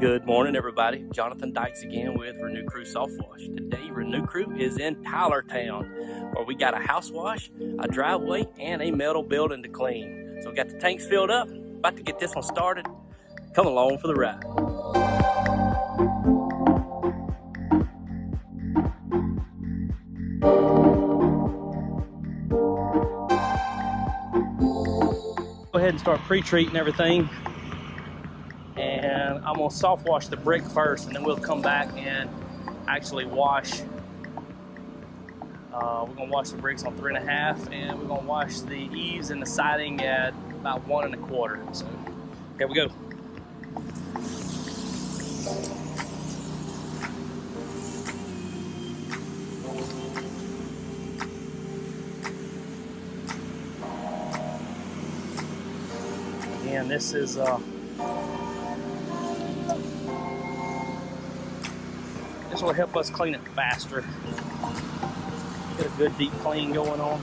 Good morning, everybody. Jonathan Dykes again with Renew Crew Softwash. Today, Renew Crew is in Tylertown, where we got a house wash, a driveway, and a metal building to clean. So we got the tanks filled up, about to get this one started. Come along for the ride. Go ahead and start pre-treating everything. And I'm gonna soft wash the brick first, and then we'll come back and actually wash. We're gonna wash the bricks on 3.5, and we're gonna wash the eaves and the siding at about 1 1/4. So here we go. And this is this will help us clean it faster. Get a good deep clean going on.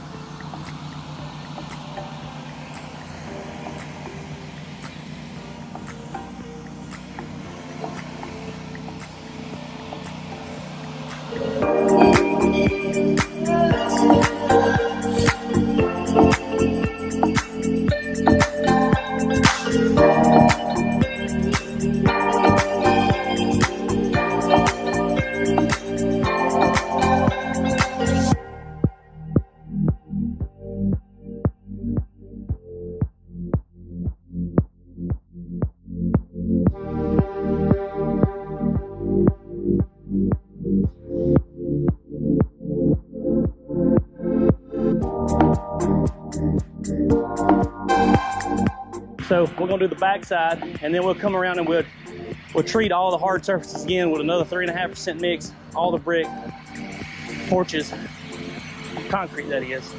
So we're gonna do the back side, and then we'll come around and we'll treat all the hard surfaces again with another 3.5% mix, all the brick, porches, concrete that is.